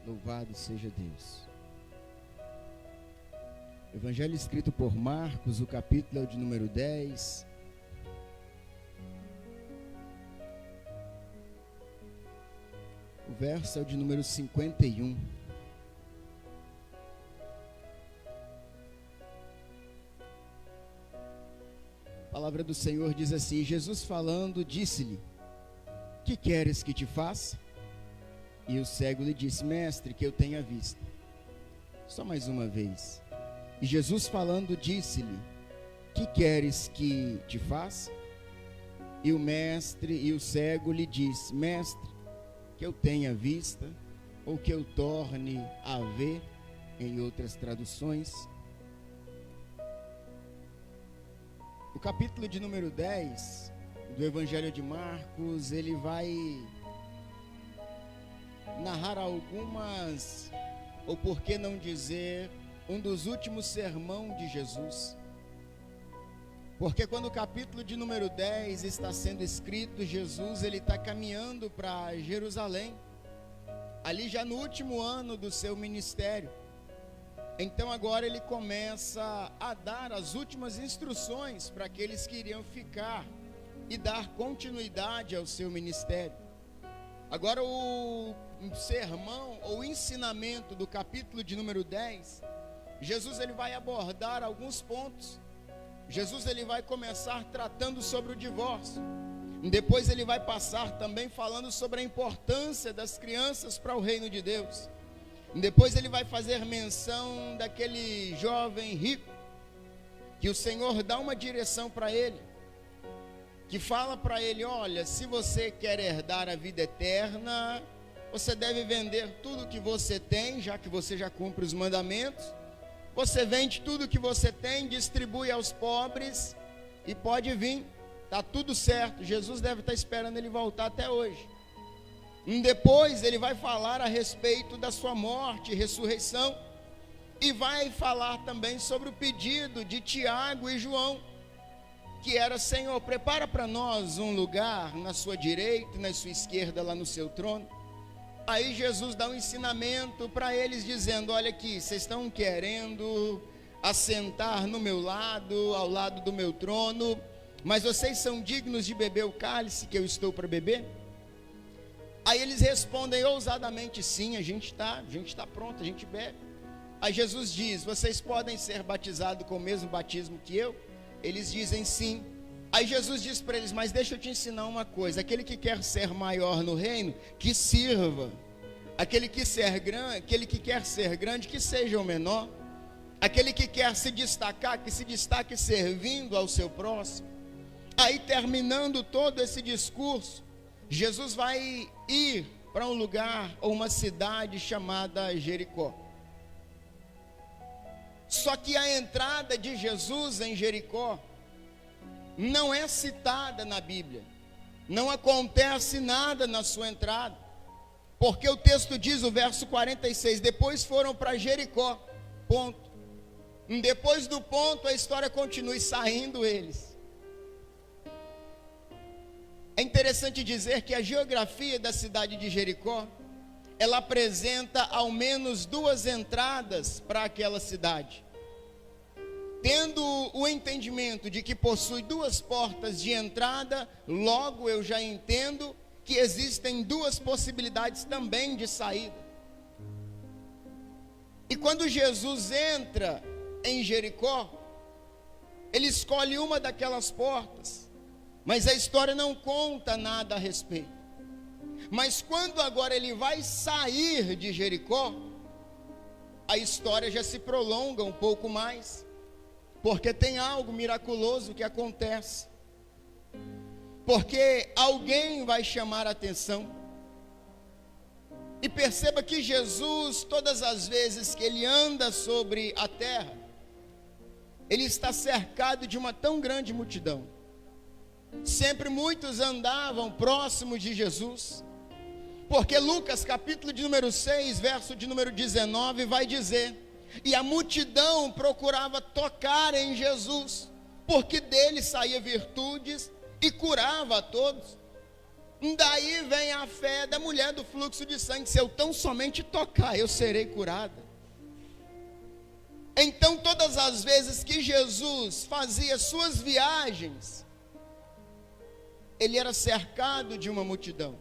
Louvado seja Deus. Evangelho escrito por Marcos, o capítulo é o de número 10. O verso é o de número 51. A palavra do Senhor diz assim: Jesus falando, disse-lhe: que queres que te faça? E o cego lhe disse: mestre, que eu tenha vista. Só mais uma vez. E Jesus falando, disse-lhe: que queres que te faça? E o cego lhe disse: mestre, que eu tenha vista, ou que eu torne a ver, em outras traduções. O capítulo de número 10 do Evangelho de Marcos, ele vai narrar algumas, ou por que não dizer, um dos últimos sermões de Jesus. Porque quando o capítulo de número 10 está sendo escrito, Jesus ele está caminhando para Jerusalém, ali já no último ano do seu ministério. Então agora ele começa a dar as últimas instruções para aqueles que iriam ficar e dar continuidade ao seu ministério. Agora o sermão ou ensinamento do capítulo de número 10, Jesus ele vai abordar alguns pontos. Jesus ele vai começar tratando sobre o divórcio. Depois ele vai passar também falando sobre a importância das crianças para o reino de Deus. Depois ele vai fazer menção daquele jovem rico, que o Senhor dá uma direção para ele, que fala para ele: olha, se você quer herdar a vida eterna, você deve vender tudo que você tem, já que você já cumpre os mandamentos. Você vende tudo que você tem, distribui aos pobres e pode vir, está tudo certo. Jesus deve estar esperando ele voltar até hoje. Depois ele vai falar a respeito da sua morte e ressurreição, e vai falar também sobre o pedido de Tiago e João, que era: Senhor, prepara para nós um lugar na sua direita e na sua esquerda lá no seu trono. Aí Jesus dá um ensinamento para eles dizendo: olha aqui, vocês estão querendo assentar no meu lado, ao lado do meu trono, mas vocês são dignos de beber o cálice que eu estou para beber? Aí eles respondem ousadamente: sim, a gente está pronto, a gente bebe. Aí Jesus diz: vocês podem ser batizados com o mesmo batismo que eu? Eles dizem sim. Aí Jesus diz para eles: mas deixa eu te ensinar uma coisa, aquele que quer ser maior no reino, que sirva. Aquele que quer ser grande, que seja o menor. Aquele que quer se destacar, que se destaque servindo ao seu próximo. Aí, terminando todo esse discurso, Jesus vai ir para um lugar ou uma cidade chamada Jericó. Só que a entrada de Jesus em Jericó não é citada na Bíblia. Não acontece nada na sua entrada. Porque o texto diz, o verso 46, depois foram para Jericó, ponto. Depois do ponto a história continua, e saindo eles. É interessante dizer que a geografia da cidade de Jericó, ela apresenta ao menos duas entradas para aquela cidade. Tendo o entendimento de que possui duas portas de entrada, logo eu já entendo que existem duas possibilidades também de saída. E quando Jesus entra em Jericó, ele escolhe uma daquelas portas. Mas a história não conta nada a respeito. Mas quando agora ele vai sair de Jericó, a história já se prolonga um pouco mais, porque tem algo miraculoso que acontece. Porque alguém vai chamar a atenção. E perceba que Jesus, todas as vezes que ele anda sobre a terra, ele está cercado de uma tão grande multidão. Sempre muitos andavam próximo de Jesus, porque Lucas capítulo de número 6, verso de número 19 vai dizer: e a multidão procurava tocar em Jesus, porque dele saía virtudes e curava a todos. Daí vem a fé da mulher do fluxo de sangue: se eu tão somente tocar, eu serei curada. Então, todas as vezes que Jesus fazia suas viagens, ele era cercado de uma multidão.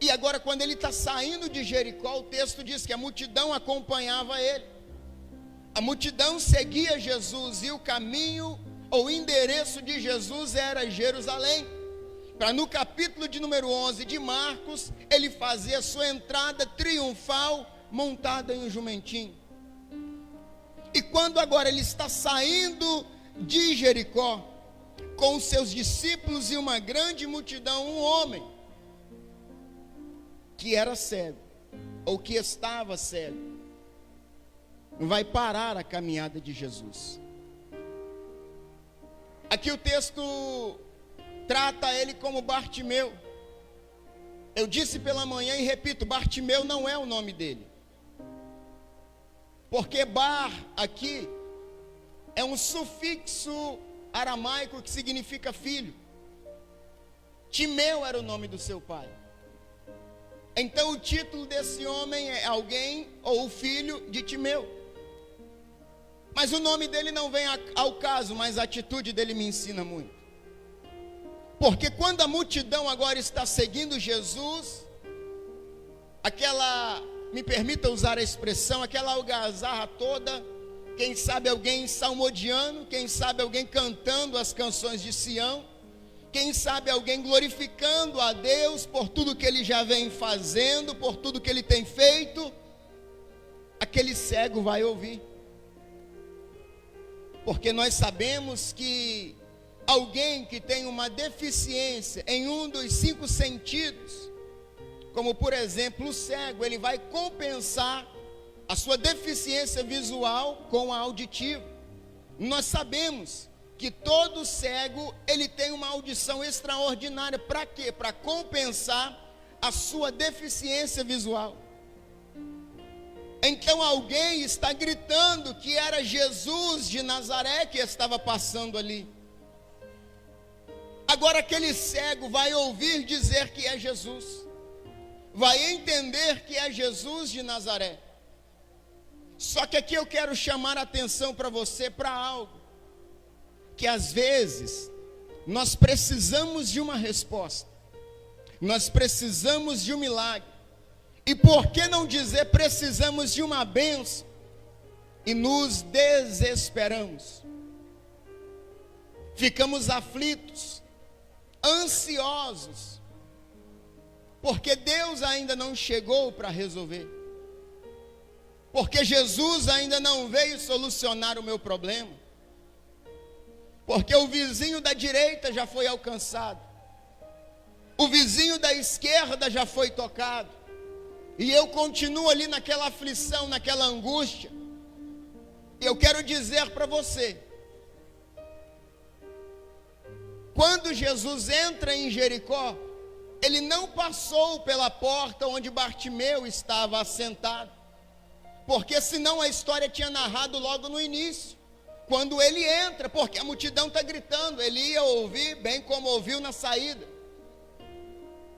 E agora, quando ele está saindo de Jericó, o texto diz que a multidão acompanhava ele. A multidão seguia Jesus, e o caminho ou endereço de Jesus era Jerusalém. Para no capítulo de número 11 de Marcos, ele fazia a sua entrada triunfal montada em um jumentinho. E quando agora ele está saindo de Jericó, com os seus discípulos e uma grande multidão, um homem que era cego, ou que estava cego, vai parar a caminhada de Jesus. Aqui o texto trata ele como Bartimeu. Eu disse pela manhã e repito: Bartimeu não é o nome dele, porque Bar aqui é um sufixo aramaico que significa filho. Timeu era o nome do seu pai. Então o título desse homem é alguém ou o filho de Timeu. Mas o nome dele não vem ao caso, mas a atitude dele me ensina muito. Porque quando a multidão agora está seguindo Jesus, aquela, me permita usar a expressão, aquela algazarra toda, quem sabe alguém salmodiando, quem sabe alguém cantando as canções de Sião, quem sabe alguém glorificando a Deus por tudo que ele já vem fazendo, por tudo que ele tem feito, aquele cego vai ouvir. Porque nós sabemos que alguém que tem uma deficiência em um dos 5 sentidos, como por exemplo o cego, ele vai compensar a sua deficiência visual com a auditiva. Nós sabemos que todo cego, ele tem uma audição extraordinária. Para quê? Para compensar a sua deficiência visual. Então alguém está gritando que era Jesus de Nazaré que estava passando ali. Agora aquele cego vai ouvir dizer que é Jesus, vai entender que é Jesus de Nazaré. Só que aqui eu quero chamar a atenção para você para algo, que às vezes nós precisamos de uma resposta, nós precisamos de um milagre, e por que não dizer precisamos de uma bênção, e nos desesperamos, ficamos aflitos, ansiosos, porque Deus ainda não chegou para resolver, porque Jesus ainda não veio solucionar o meu problema, porque o vizinho da direita já foi alcançado, o vizinho da esquerda já foi tocado, e eu continuo ali naquela aflição, naquela angústia. E eu quero dizer para você, quando Jesus entra em Jericó, ele não passou pela porta onde Bartimeu estava assentado, porque senão a história tinha narrado logo no início, quando ele entra, porque a multidão está gritando, ele ia ouvir, bem como ouviu na saída.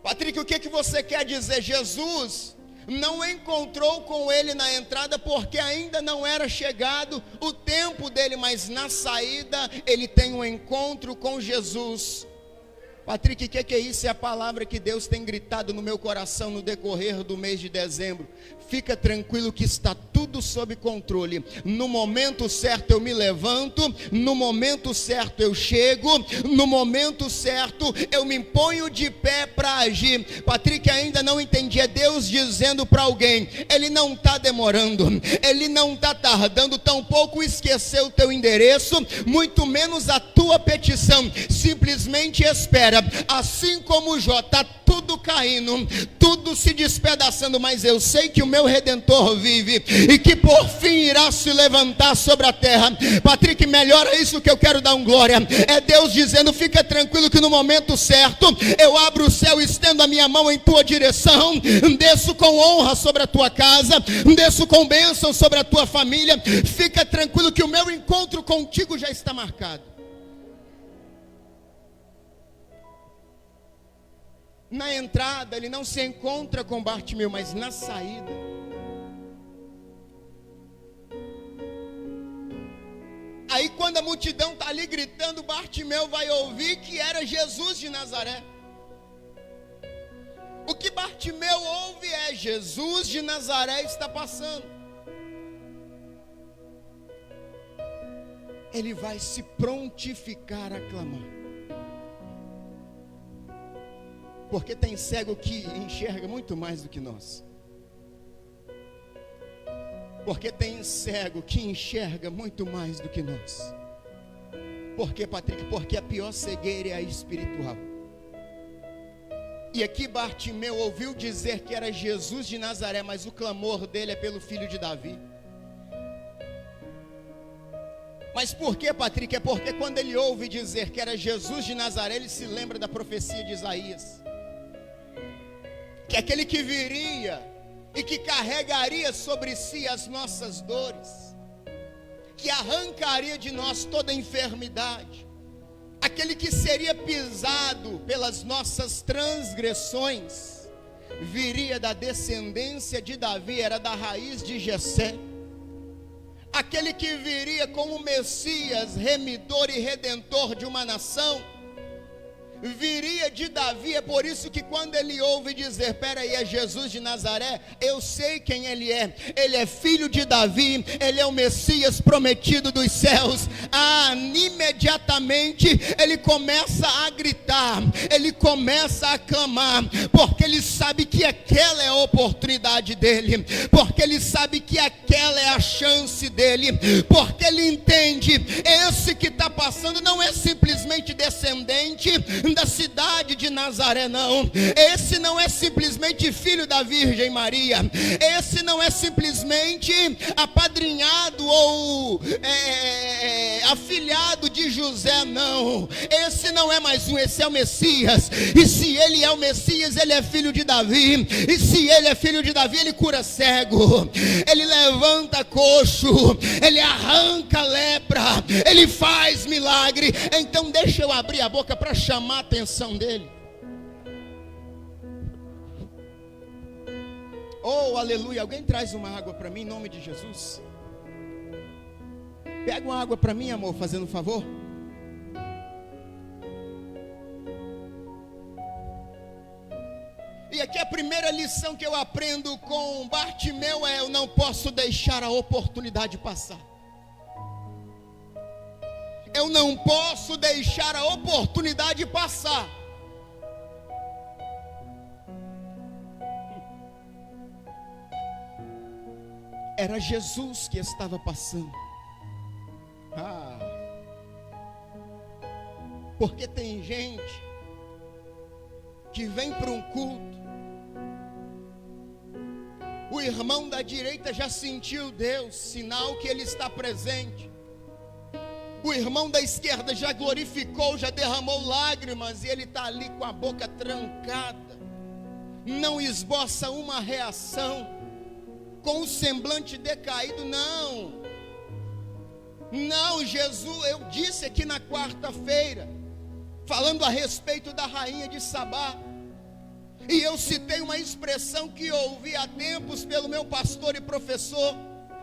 Patrick, o que você quer dizer? Jesus não encontrou com ele na entrada, porque ainda não era chegado o tempo dele, mas na saída ele tem um encontro com Jesus. Patrick, o que é isso? É a palavra que Deus tem gritado no meu coração no decorrer do mês de dezembro. Fica tranquilo que está tudo sob controle. No momento certo eu me levanto, no momento certo eu chego, no momento certo eu me ponho de pé para agir. Patrick, ainda não entendi, é Deus dizendo para alguém, ele não está demorando, ele não está tardando, tampouco esqueceu o teu endereço, muito menos a tua petição, simplesmente espera. Assim como Jó, está tudo caindo, tudo se despedaçando, mas eu sei que o meu Redentor vive, e que por fim irá se levantar sobre a terra. Patrick, melhora isso que eu quero dar um glória. É Deus dizendo, fica tranquilo que no momento certo, eu abro o céu, estendo a minha mão em tua direção, desço com honra sobre a tua casa, desço com bênção sobre a tua família. Fica tranquilo que o meu encontro contigo já está marcado. Na entrada ele não se encontra com Bartimeu, mas na saída. Aí quando a multidão está ali gritando, Bartimeu vai ouvir que era Jesus de Nazaré. O que Bartimeu ouve é: Jesus de Nazaré está passando. Ele vai se prontificar a clamar. Porque tem cego que enxerga muito mais do que nós. Porque tem cego que enxerga muito mais do que nós. Por quê, Patrick? Porque a pior cegueira é a espiritual. E aqui Bartimeu ouviu dizer que era Jesus de Nazaré, mas o clamor dele é pelo filho de Davi. Mas por quê, Patrick? É porque quando ele ouve dizer que era Jesus de Nazaré, ele se lembra da profecia de Isaías. Que aquele que viria e que carregaria sobre si as nossas dores, que arrancaria de nós toda enfermidade, aquele que seria pisado pelas nossas transgressões, viria da descendência de Davi, era da raiz de Jessé. Aquele que viria como Messias, remidor e redentor de uma nação, viria de Davi. É por isso que quando ele ouve dizer: peraí, é Jesus de Nazaré, eu sei quem ele é filho de Davi, ele é o Messias prometido dos céus. Imediatamente ele começa a gritar, ele começa a clamar, porque ele sabe que aquela é a oportunidade dele, porque ele sabe que aquela é a chance dele, porque ele entende: esse que está passando não é simplesmente descendente da cidade de Nazaré, não. Esse não é simplesmente filho da Virgem Maria. Esse não é simplesmente apadrinhado ou afilhado de José, não. Esse não é mais um, esse é o Messias. E se ele é o Messias, ele é filho de Davi. E se ele é filho de Davi, ele cura cego, ele levanta coxo, ele arranca lepra, ele faz milagre. Então deixa eu abrir a boca para chamar a atenção dele. Oh, aleluia. Alguém traz uma água para mim em nome de Jesus? Pega uma água para mim, amor, fazendo um favor. E aqui a primeira lição que eu aprendo com Bartimeu é: eu não posso deixar a oportunidade passar. Eu não posso deixar a oportunidade passar. Era Jesus que estava passando. Porque tem gente que vem para um culto, o irmão da direita já sentiu Deus, sinal que ele está presente. O irmão da esquerda já glorificou, já derramou lágrimas, e ele está ali com a boca trancada, não esboça uma reação, com o semblante decaído. Não, Jesus, eu disse aqui na quarta-feira, falando a respeito da rainha de Sabá, e eu citei uma expressão que ouvi há tempos pelo meu pastor e professor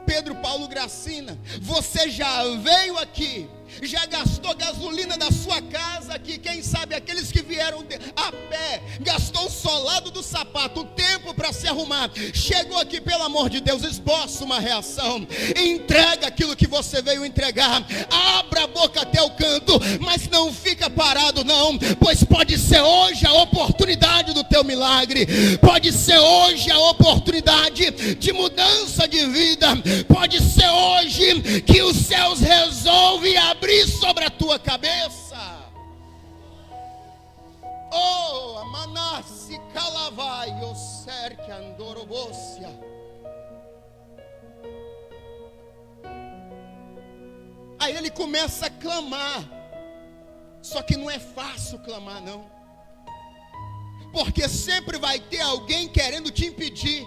Pedro Paulo Gracina: você já veio aqui, já gastou gasolina da sua casa aqui, quem sabe aqueles que vieram a pé, gastou o solado do sapato, o tempo para se arrumar, chegou aqui, pelo amor de Deus, esboça uma reação, entrega aquilo que você veio entregar, abra a boca até o canto, mas não fica parado não, pois pode ser hoje a oportunidade do teu milagre, pode ser hoje a oportunidade de mudança de vida, pode ser hoje que os céus resolvem abrir sobre a tua cabeça. Oh, amanassi calavai o cerque andorobócia. Aí ele começa a clamar. Só que não é fácil clamar, não. Porque sempre vai ter alguém querendo te impedir.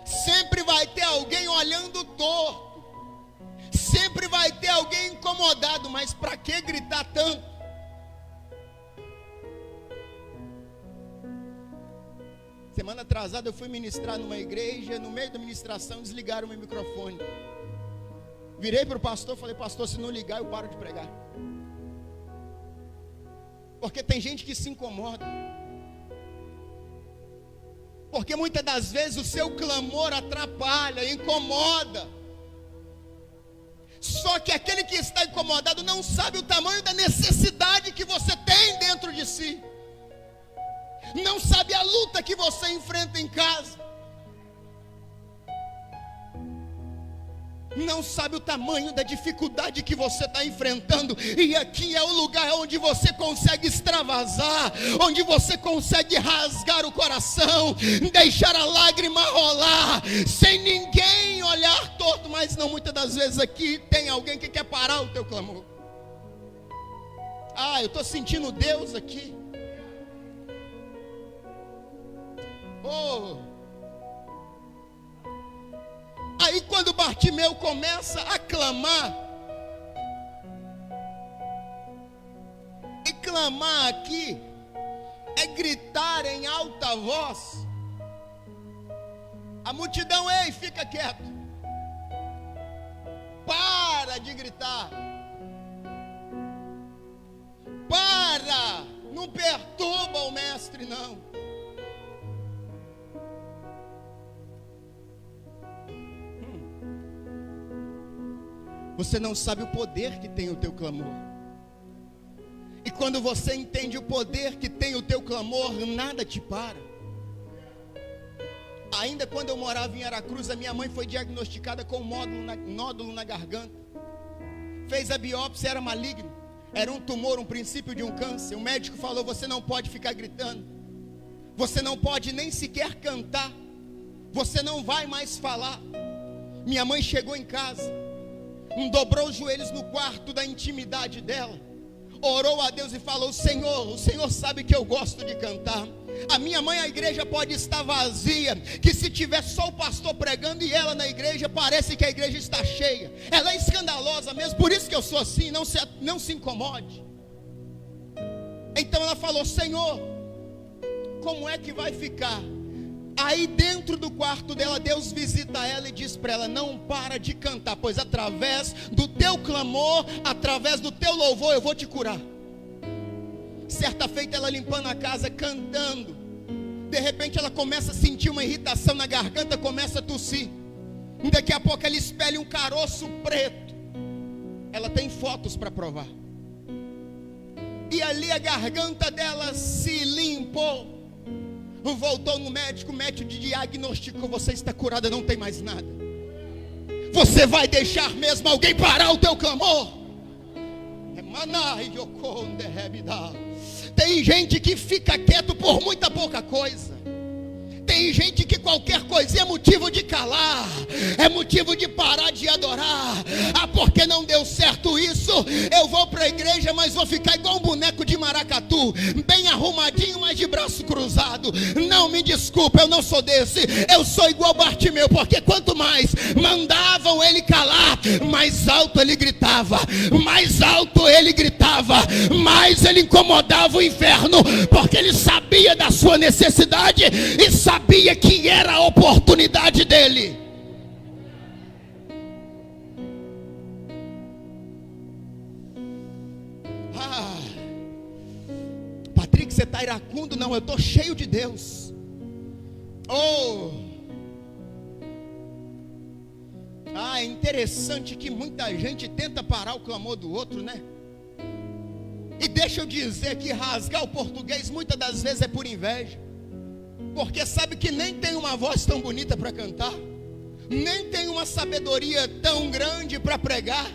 Sempre vai ter alguém olhando torto. Sempre vai ter alguém incomodado. Mas para que gritar tanto? Semana atrasada eu fui ministrar numa igreja, no meio da ministração desligaram o meu microfone. Virei para o pastor, falei: pastor, se não ligar eu paro de pregar. Porque tem gente que se incomoda. Porque muitas das vezes o seu clamor atrapalha, incomoda. Só que aquele que está incomodado não sabe o tamanho da necessidade que você tem dentro de si. Não sabe a luta que você enfrenta em casa. Não sabe o tamanho da dificuldade que você está enfrentando. E aqui é o lugar onde você consegue extravasar, onde você consegue rasgar o coração, deixar a lágrima rolar, sem ninguém olhar torto. Mas não, muitas das vezes aqui tem alguém que quer parar o teu clamor. Eu estou sentindo Deus aqui. Aí quando Bartimeu começa a clamar, e clamar aqui é gritar em alta voz, a multidão: ei, fica quieto, para de gritar, para, não perturba o mestre não. Você não sabe o poder que tem o teu clamor. E quando você entende o poder que tem o teu clamor, nada te para. Ainda quando eu morava em Aracruz, a minha mãe foi diagnosticada com um nódulo na garganta. Fez a biópsia, era maligno. Era um tumor, um princípio de um câncer. O médico falou: você não pode ficar gritando. Você não pode nem sequer cantar. Você não vai mais falar. Minha mãe chegou em casa, dobrou os joelhos no quarto da intimidade dela, orou a Deus e falou: Senhor, o Senhor sabe que eu gosto de cantar. A minha mãe, a igreja pode estar vazia, que se tiver só o pastor pregando e ela na igreja, parece que a igreja está cheia. Ela é escandalosa mesmo, por isso que eu sou assim, não se incomode. Então ela falou: Senhor, como é que vai ficar? Aí dentro do quarto dela, Deus visita ela e diz para ela: não para de cantar, pois através do teu clamor, através do teu louvor, eu vou te curar. Certa feita ela limpando a casa, cantando, de repente ela começa a sentir uma irritação na garganta, começa a tossir, e daqui a pouco ela espelha um caroço preto. Ela tem fotos para provar. E ali a garganta dela se limpou. Voltou no médico, o médico diagnosticou: você está curada, não tem mais nada. Você vai deixar mesmo alguém parar o teu clamor? Tem gente que fica quieto por muita pouca coisa. Tem gente que qualquer coisinha é motivo de calar, é motivo de parar de adorar. Porque não deu certo isso, eu vou para a igreja, mas vou ficar igual um boneco de maracatu, bem arrumadinho, mas de braço cruzado. Não, me desculpa, eu não sou desse. Eu sou igual Bartimeu, porque quanto mais mandavam ele calar, mais alto ele gritava, mais alto ele gritava, mais ele incomodava o inferno, porque ele sabia da sua necessidade e sabia que era a oportunidade dele. Patrick, você está iracundo? Não, eu estou cheio de Deus. É interessante que muita gente tenta parar o clamor do outro, né? E deixa eu dizer que rasgar o português muitas das vezes é por inveja. Porque sabe que nem tem uma voz tão bonita para cantar, nem tem uma sabedoria tão grande para pregar.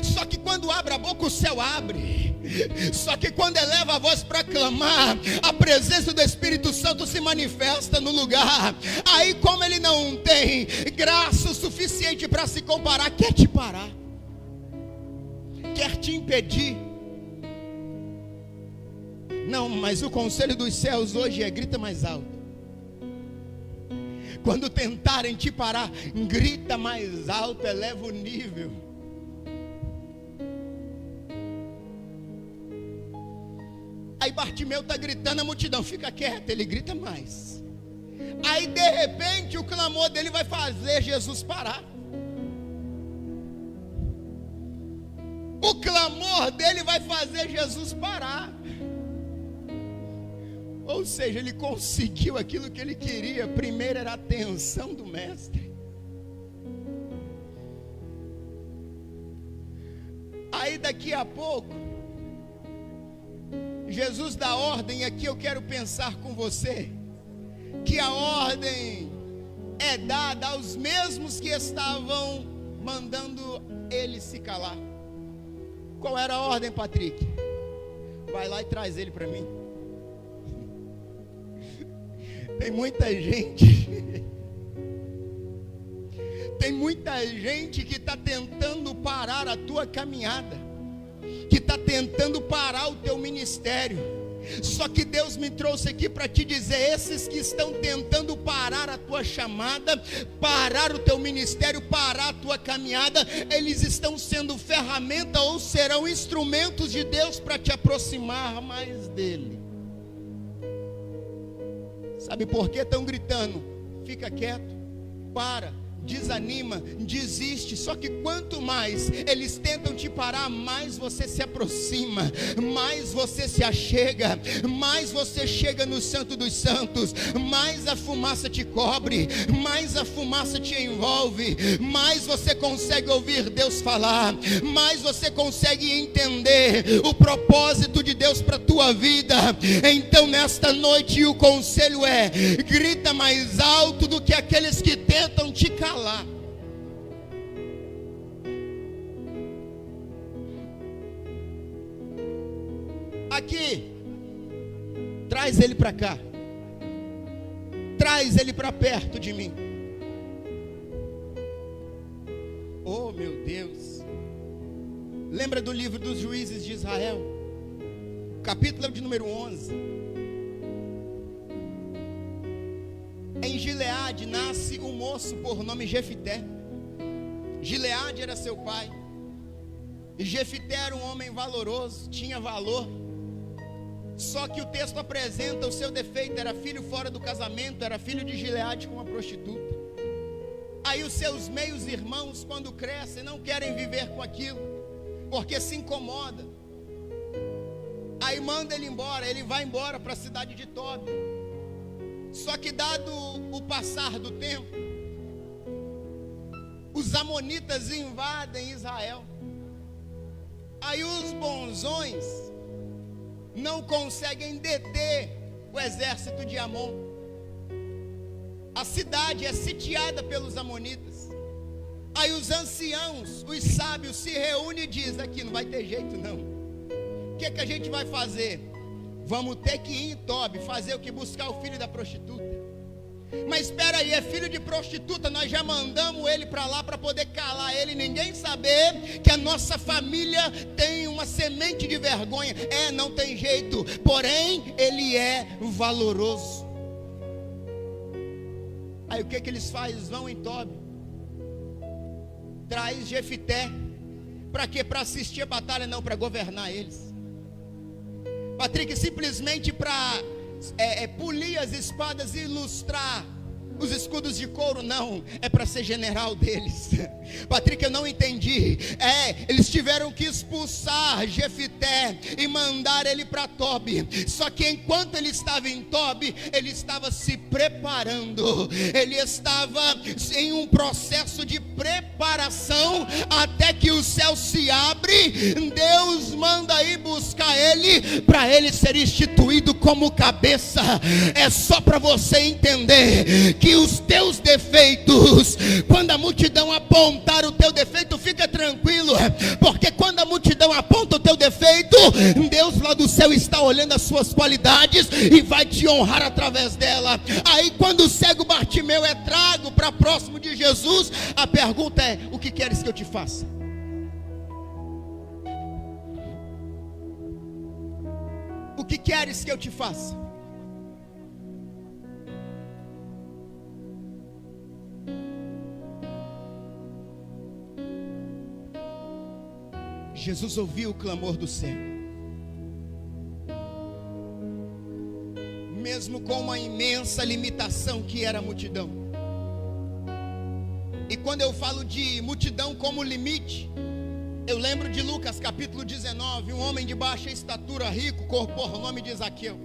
Só que quando abre a boca, o céu abre. Só que quando eleva a voz para clamar, a presença do Espírito Santo se manifesta no lugar. Aí, como ele não tem graça o suficiente para se comparar, quer te parar, quer te impedir. Não, mas o conselho dos céus hoje é: grita mais alto. Quando tentarem te parar, grita mais alto, eleva o nível. Aí Bartimeu está gritando, a multidão fica quieta, ele grita mais. Aí de repente o clamor dele vai fazer Jesus parar. O clamor dele vai fazer Jesus parar. Ou seja, ele conseguiu aquilo que ele queria. Primeiro era a atenção do mestre. Aí daqui a pouco, Jesus dá ordem, e aqui eu quero pensar com você, que a ordem é dada aos mesmos que estavam mandando ele se calar. Qual era a ordem, Patrick? Vai lá e traz ele para mim. Tem muita gente que está tentando parar a tua caminhada, que está tentando parar o teu ministério. Só que Deus me trouxe aqui para te dizer: esses que estão tentando parar a tua chamada, parar o teu ministério, parar a tua caminhada, eles estão sendo ferramenta ou serão instrumentos de Deus para te aproximar mais dele. Sabe por que estão gritando? Fica quieto, para, desanima, desiste. Só que quanto mais eles tentam te parar, mais você se aproxima, mais você se achega, mais você chega no Santo dos Santos, mais a fumaça te cobre, mais a fumaça te envolve, mais você consegue ouvir Deus falar, mais você consegue entender o propósito de Deus para a tua vida. Então nesta noite o conselho é: grita mais alto do que aqueles que tentam te calar. Aqui, traz ele para cá, traz ele para perto de mim. Oh meu Deus, lembra do livro dos Juízes de Israel, capítulo de número 11. Em Gileade nasce um moço por nome Jefité. Gileade era seu pai, e Jefité era um homem valoroso, tinha valor. Só que o texto apresenta o seu defeito: era filho fora do casamento, era filho de Gileade com uma prostituta. Aí os seus meios irmãos, quando crescem, não querem viver com aquilo, porque se incomoda. Aí manda ele embora, ele vai embora para a cidade de Tobi. Só que dado o passar do tempo, os amonitas invadem Israel. Aí os bonzões não conseguem deter o exército de Amon. A cidade é sitiada pelos amonitas. Aí os anciãos, os sábios se reúnem e dizem: aqui não vai ter jeito não. O que a gente vai fazer? Vamos ter que ir em Tobi, fazer o que? Buscar o filho da prostituta. Mas espera aí, é filho de prostituta, nós já mandamos ele para lá para poder calar ele, ninguém saber que a nossa família tem uma semente de vergonha. Não tem jeito, porém ele é valoroso. Aí o que eles fazem? Vão em Tobi, traz Jefité. Para quê? Para assistir a batalha? Não, para governar eles. Patrick, simplesmente para polir as espadas e ilustrar os escudos de couro? Não, é para ser general deles. Patrick, eu não entendi. Eles tiveram que expulsar Jefité e mandar ele para Tobi. Só que enquanto ele estava em Tobi, ele estava se preparando, ele estava em um processo de preparação, até que o céu se abre. Deus manda ir buscar ele, para ele ser instituído como cabeça. É só para você entender que os teus defeitos, quando a multidão apontar o teu defeito, fica tranquilo, porque quando a multidão aponta o teu defeito, Deus lá do céu está olhando as suas qualidades e vai te honrar através dela. Aí quando o cego Bartimeu é trago para próximo de Jesus, a pergunta é: o que queres que eu te faça? O que queres que eu te faça? Jesus ouviu o clamor do cego. Mesmo com uma imensa limitação que era a multidão. E quando eu falo de multidão como limite, eu lembro de Lucas capítulo 19, um homem de baixa estatura, rico, corpóreo, o nome de Zaqueu.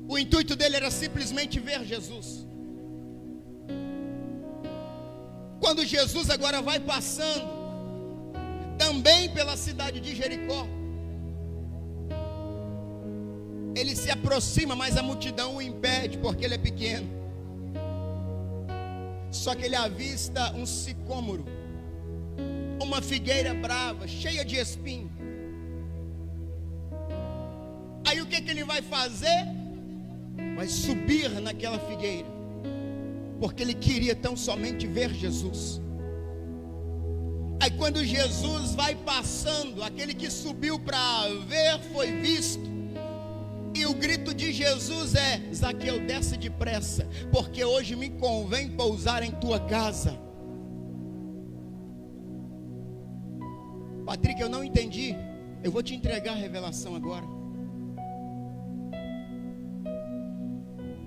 O intuito dele era simplesmente ver Jesus. Quando Jesus agora vai passando também pela cidade de Jericó, ele se aproxima, mas a multidão o impede, porque ele é pequeno. Só que ele avista um sicômoro, uma figueira brava, cheia de espinho. Aí o que ele vai fazer? Vai subir naquela figueira, porque ele queria tão somente ver Jesus. Aí quando Jesus vai passando, aquele que subiu para ver foi visto. E o grito de Jesus é: Zaqueu, desce depressa, porque hoje me convém pousar em tua casa. Patrick, eu não entendi. Eu vou te entregar a revelação agora.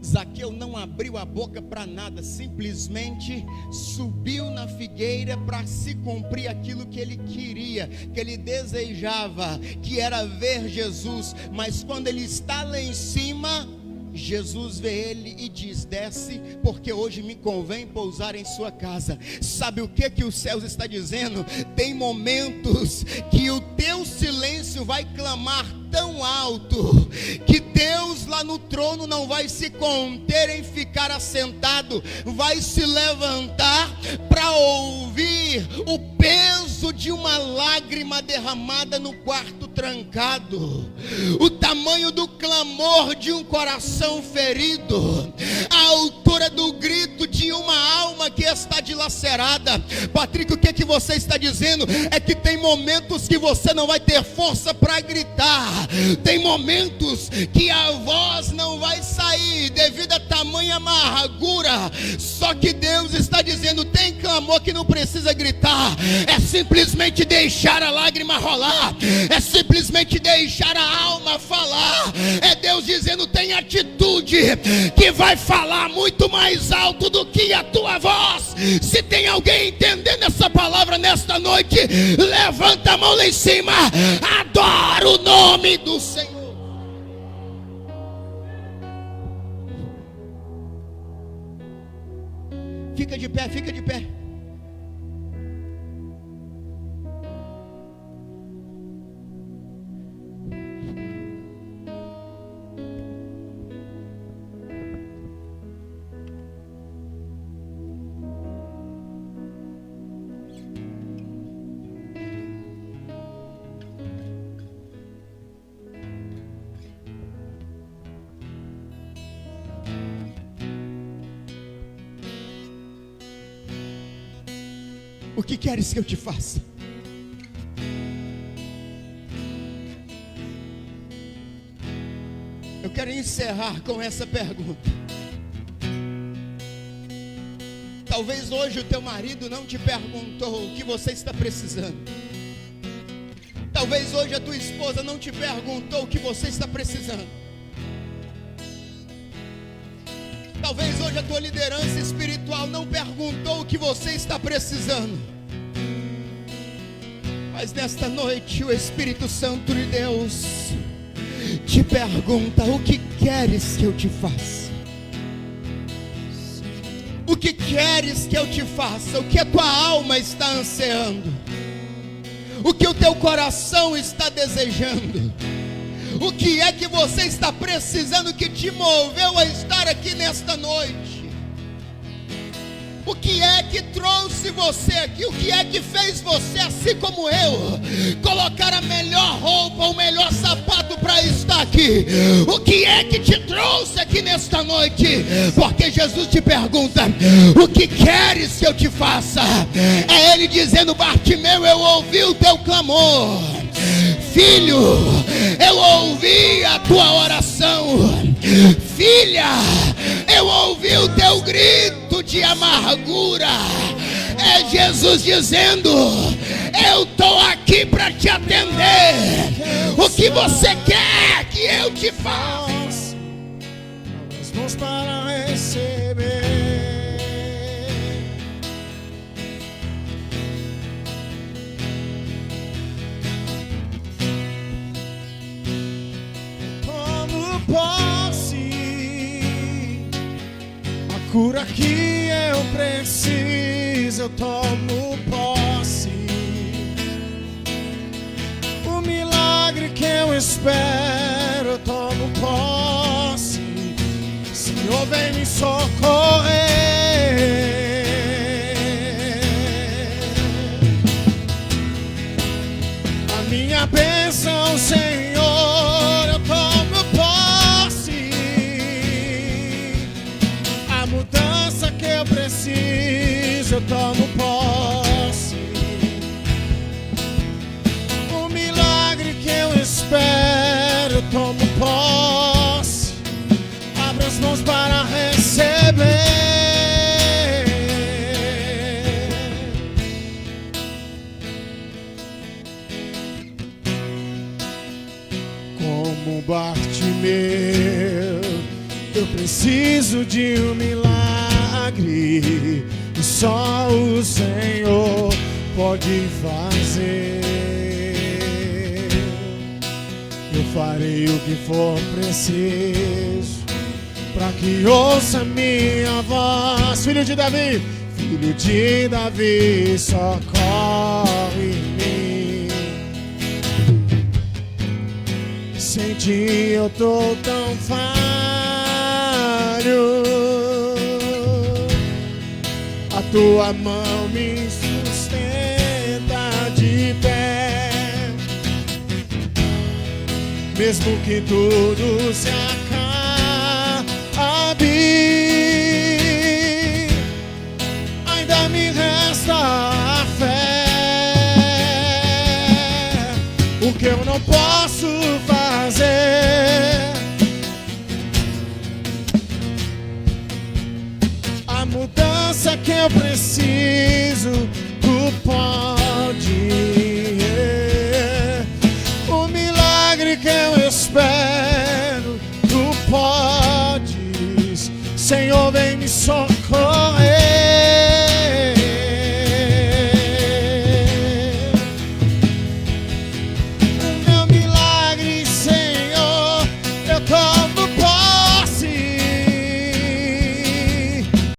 Zaqueu não abriu a boca para nada, simplesmente subiu na figueira para se cumprir aquilo que ele queria, que ele desejava, que era ver Jesus. Mas quando ele está lá em cima, Jesus vê ele e diz: desce, porque hoje me convém pousar em sua casa. Sabe o que os céus está dizendo? Tem momentos que o teu silêncio vai clamar tão alto, que Deus lá no trono não vai se conter em ficar assentado, vai se levantar para ouvir o peso de uma lágrima derramada no quarto trancado, o tamanho do clamor de um coração ferido, a altura do grito de uma alma que está dilacerada. Patrick, o que você está dizendo? É que tem momentos que você não vai ter força para gritar, tem momentos que a voz não vai sair devido a tamanha amargura. Só que Deus está dizendo: tem clamor que não precisa gritar, é simplesmente deixar a lágrima rolar, é simplesmente deixar a alma falar. É Deus dizendo: tem atitude que vai falar muito mais alto do que a tua voz. Se tem alguém entendendo essa palavra nesta noite, levanta a mão lá em cima, adora o nome do Senhor. Fica de pé, fica de pé. O que queres que eu te faça? Eu quero encerrar com essa pergunta. Talvez hoje o teu marido não te perguntou o que você está precisando. Talvez hoje a tua esposa não te perguntou o que você está precisando. Talvez hoje a tua liderança espiritual não perguntou o que você está precisando. Mas nesta noite o Espírito Santo de Deus te pergunta: o que queres que eu te faça? O que queres que eu te faça? O que a tua alma está ansiando? O que o teu coração está desejando? O que é que você está precisando que te moveu a estar aqui nesta noite? O que é que trouxe você aqui? O que é que fez você, assim como eu, colocar a melhor roupa, o melhor sapato para estar aqui? O que é que te trouxe aqui nesta noite? Porque Jesus te pergunta: o que queres que eu te faça? É Ele dizendo: Bartimeu, eu ouvi o teu clamor. Filho, eu ouvi a tua oração. Filha, eu ouvi o teu grito de amargura. É Jesus dizendo: eu estou aqui para te atender. O que você quer que eu te faça? mãos para receber. Tomo posse, a cura que eu preciso, eu tomo posse. O milagre que eu espero, eu tomo posse. Senhor, vem me socorrer. A minha bênção, Senhor, eu tomo posse. A mudança que eu preciso, eu tomo posse. O milagre que eu espero, eu tomo posse. Abre as mãos para receber. Como Bartimeu, eu preciso de um milagre e só o Senhor pode fazer. Eu farei o que for preciso para que ouça minha voz. Filho de Davi, filho de Davi, socorre em mim. Sem ti eu tô tão falho. A tua mão me sustenta de pé. Mesmo que tudo se acabe, ainda me resta a fé. O que eu não posso fazer, a mudança que eu preciso, tu pode